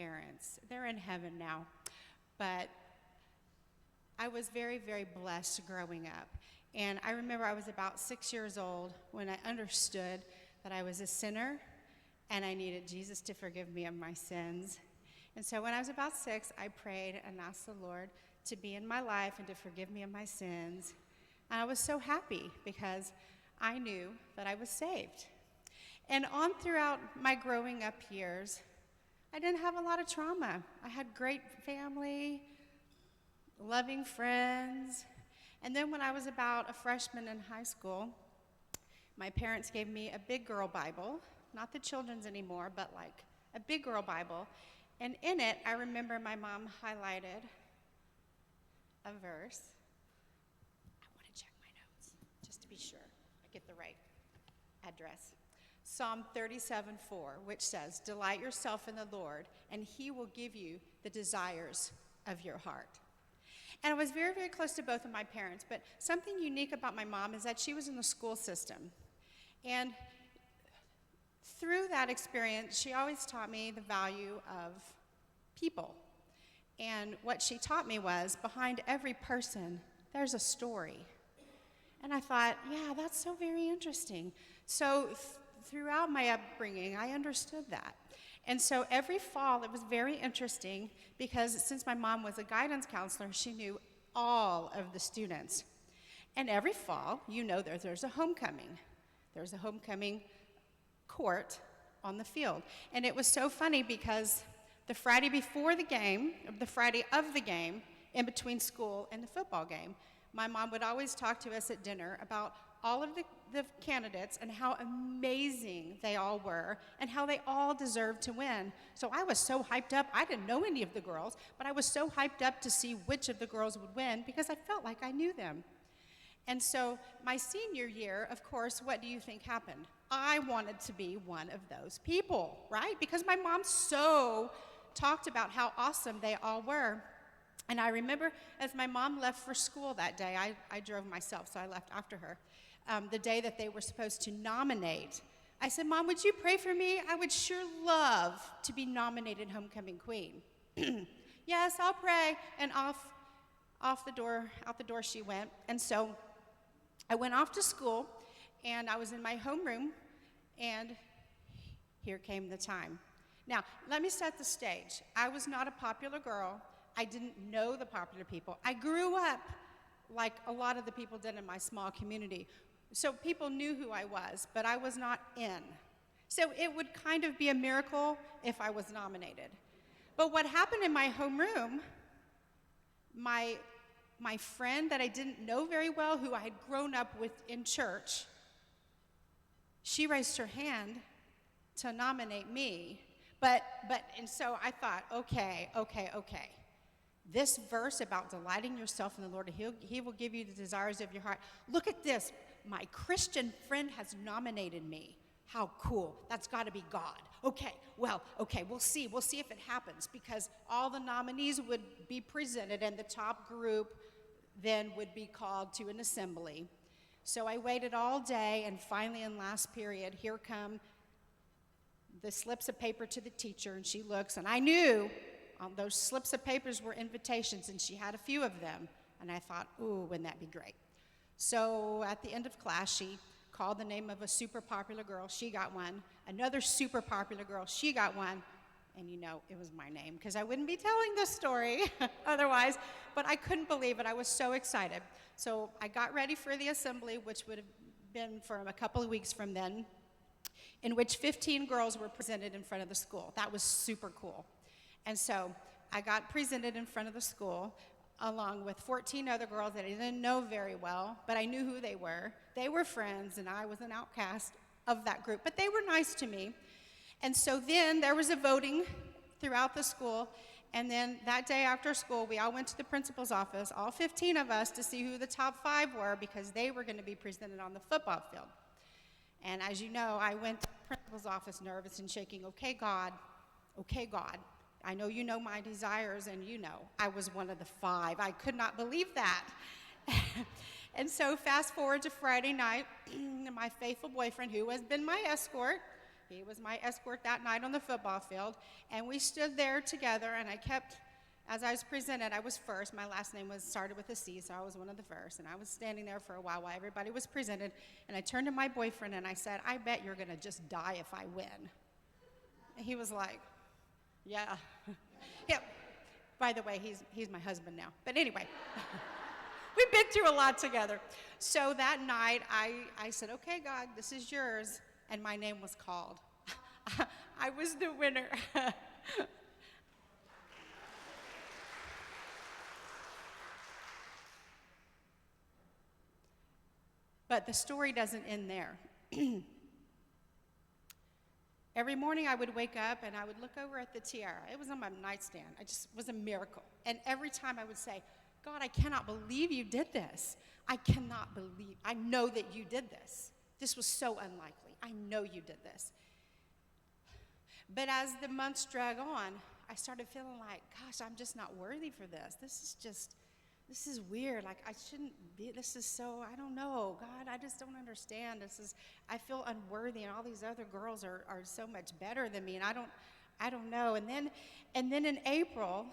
parents. They're in heaven now. But I was very, very blessed growing up. And I remember I was about 6 years old when I understood that I was a sinner and I needed Jesus to forgive me of my sins. And so when I was about 6, I prayed and asked the Lord to be in my life and to forgive me of my sins. And I was so happy because I knew that I was saved. And on throughout my growing up years, I didn't have a lot of trauma. I had great family, loving friends. And then when I was about a freshman in high school, my parents gave me a big girl Bible, not the children's anymore, but like a big girl Bible. And in it, I remember my mom highlighted a verse. I want to check my notes just to be sure I get the right address. Psalm 37:4, which says, "Delight yourself in the Lord, and he will give you the desires of your heart." And I was very, very close to both of my parents, but something unique about my mom is that she was in the school system. And through that experience, she always taught me the value of people. And what she taught me was, behind every person, there's a story. And I thought, yeah, that's so very interesting. So throughout my upbringing, I understood that. And so every fall, it was very interesting because since my mom was a guidance counselor, she knew all of the students. And every fall, you know there's a homecoming. There's a homecoming court on the field. And it was so funny because the Friday before the game, the Friday of the game, in between school and the football game, my mom would always talk to us at dinner about all of the candidates and how amazing they all were and how they all deserved to win. So I was so hyped up. I didn't know any of the girls, but I was so hyped up to see which of the girls would win because I felt like I knew them. And so my senior year, of course, what do you think happened? I wanted to be one of those people, right? Because my mom so talked about how awesome they all were. And I remember as my mom left for school that day, I drove myself, so I left after her, the day that they were supposed to nominate. I said, "Mom, would you pray for me? I would sure love to be nominated homecoming queen." "Yes, I'll pray." And out the door she went. And so I went off to school, and I was in my homeroom, and here came the time. Now, let me set the stage. I was not a popular girl. I didn't know the popular people. I grew up like a lot of the people did in my small community. So people knew who I was, but I was not in. So it would kind of be a miracle if I was nominated. But what happened in my homeroom, my friend that I didn't know very well, who I had grown up with in church, she raised her hand to nominate me. And so I thought, okay. This verse about delighting yourself in the Lord, he will give you the desires of your heart. Look at this. My Christian friend has nominated me. How cool. That's got to be God. Okay, we'll see. We'll see if it happens because all the nominees would be presented and the top group then would be called to an assembly. So I waited all day, and finally in last period, here come the slips of paper to the teacher, and she looks, and I knew those slips of papers were invitations, and she had a few of them. And I thought, ooh, wouldn't that be great? So at the end of class, she called the name of a super popular girl. She got one. Another super popular girl. She got one. And you know, it was my name, because I wouldn't be telling this story otherwise. But I couldn't believe it. I was so excited. So I got ready for the assembly, which would have been for a couple of weeks from then, in which 15 girls were presented in front of the school. That was super cool. And so I got presented in front of the school along with 14 other girls that I didn't know very well, but I knew who they were. They were friends, and I was an outcast of that group, but they were nice to me. And so then there was a voting throughout the school, and then that day after school, we all went to the principal's office, all 15 of us, to see who the top 5 were because they were going to be presented on the football field. And as you know, I went to the principal's office nervous and shaking. Okay, God, I know you know my desires, and you know I was one of the 5. I could not believe that. And so fast forward to Friday night, my faithful boyfriend, who has been my escort, He was my escort that night on the football field, and we stood there together, and I kept, as I was presented, I was first. My last name started with a C, so I was one of the first, and I was standing there for a while everybody was presented, and I turned to my boyfriend, and I said, I bet you're going to just die if I win. And he was like, yeah. Yeah. By the way, he's my husband now. But anyway, we've been through a lot together. So that night, I said, okay, God, this is yours. And my name was called. I was the winner. But the story doesn't end there. Every morning I would wake up and I would look over at the tiara. It was on my nightstand. It just was a miracle. And every time I would say, God, I cannot believe you did this. I know that you did this. This was so unlikely. I know you did this. But as the months drag on, I started feeling like, gosh, I'm just not worthy for this. This is weird. Like, I shouldn't be, I don't know. God, I just don't understand. I feel unworthy, and all these other girls are so much better than me, and I don't know. And then in April,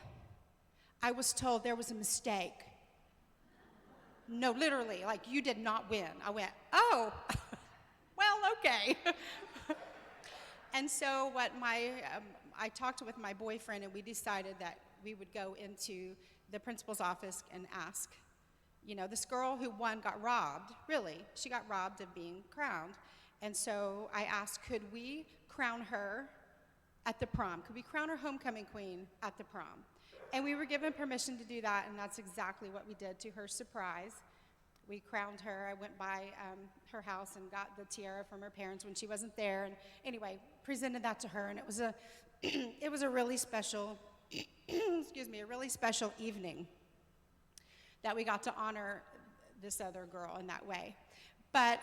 I was told there was a mistake. No, literally, like, you did not win. I went, oh, well, okay. And so I talked with my boyfriend, and we decided that we would go into the principal's office and ask, this girl who won got robbed, really. She got robbed of being crowned. And so I asked, could we crown her at the prom? Could we crown her homecoming queen at the prom? And we were given permission to do that, and that's exactly what we did. To her surprise, we crowned her. I went by her house and got the tiara from her parents when she wasn't there. And anyway, presented that to her, and it was a really special a really special evening that we got to honor this other girl in that way. But,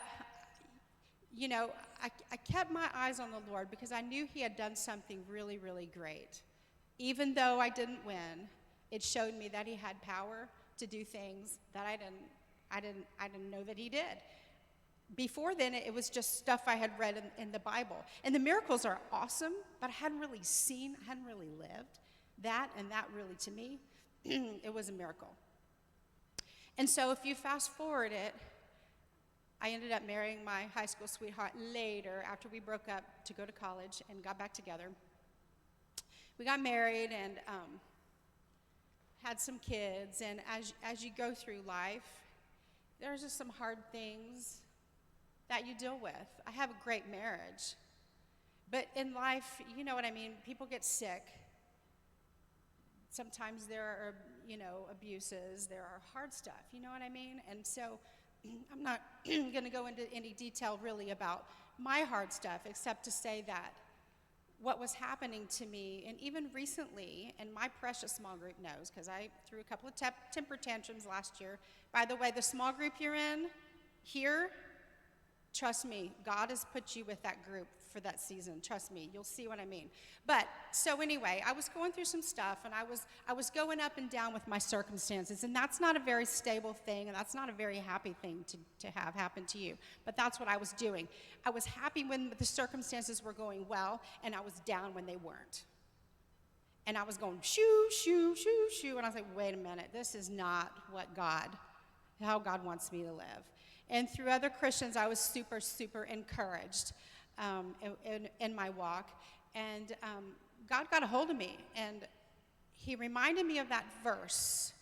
I kept my eyes on the Lord because I knew he had done something really, really great. Even though I didn't win, it showed me that he had power to do things that I didn't know that he did. Before then, it was just stuff I had read in the Bible. And the miracles are awesome, but I hadn't really lived that, and that really, to me, it was a miracle. And so if you fast forward it, I ended up marrying my high school sweetheart later after we broke up to go to college and got back together. We got married and had some kids, and as you go through life, there's just some hard things that you deal with. I have a great marriage, but in life, you know what I mean, people get sick. Sometimes there are, abuses, there are hard stuff, you know what I mean? And so I'm not going to go into any detail really about my hard stuff, except to say that what was happening to me, and even recently, and my precious small group knows, because I threw a couple of temper tantrums last year. By the way, the small group you're in here, trust me, God has put you with that group for that season. Trust me, you'll see what I mean. But so anyway, I was going through some stuff, and I was going up and down with my circumstances, and that's not a very stable thing, and that's not a very happy thing to have happen to you. But that's what I was doing. I was happy when the circumstances were going well, and I was down when they weren't. And I was going shoo, shoo, shoo, shoo, and I was like, wait a minute, this is not how God wants me to live. And through other Christians, I was super, super encouraged in my walk. And God got a hold of me, and he reminded me of that verse.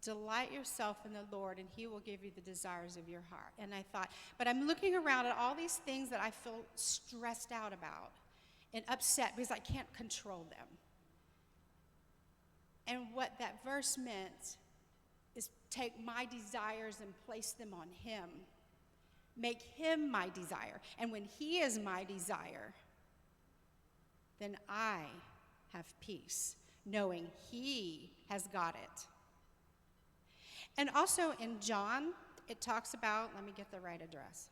Delight yourself in the Lord, and he will give you the desires of your heart. And I thought, but I'm looking around at all these things that I feel stressed out about and upset because I can't control them. And what that verse meant is take my desires and place them on him. Make him my desire. And when he is my desire, then I have peace, knowing he has got it. And also in John, it talks about, let me get the right address.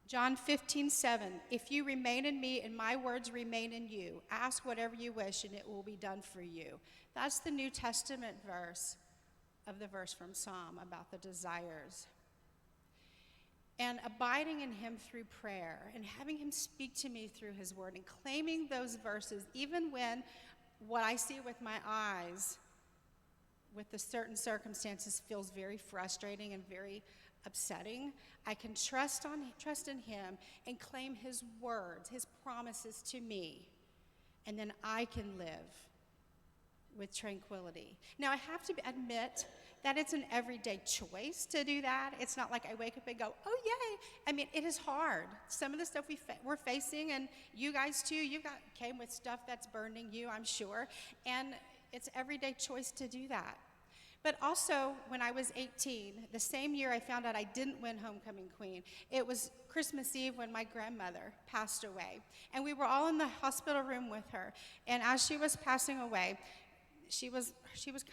John 15:7, if you remain in me and my words remain in you, ask whatever you wish and it will be done for you. That's the New Testament verse of the verse from Psalm about the desires. and abiding in him through prayer and having him speak to me through his word and claiming those verses, even when what I see with my eyes with the certain circumstances feels very frustrating and very upsetting, I can trust in him and claim his words, his promises to me, and then I can live with tranquility. Now, I have to admit that it's an everyday choice to do that. It's not like I wake up and go, oh, yay. I mean, it is hard. Some of the stuff we're facing, and you guys too, came with stuff that's burdening you, I'm sure, and it's everyday choice to do that. But also, when I was 18, the same year I found out I didn't win Homecoming Queen, it was Christmas Eve when my grandmother passed away. And we were all in the hospital room with her. And as she was passing away, she was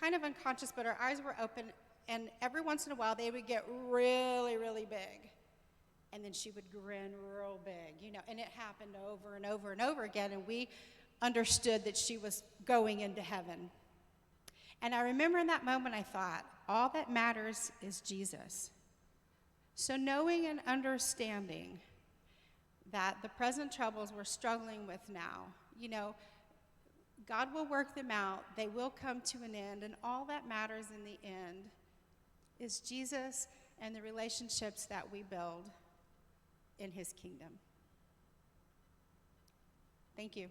kind of unconscious, but her eyes were open. And every once in a while, they would get really, really big. And then she would grin real big, and it happened over and over and over again. And we understood that she was going into heaven. And I remember in that moment I thought, all that matters is Jesus. So knowing and understanding that the present troubles we're struggling with now, God will work them out. They will come to an end. And all that matters in the end is Jesus and the relationships that we build in his kingdom. Thank you.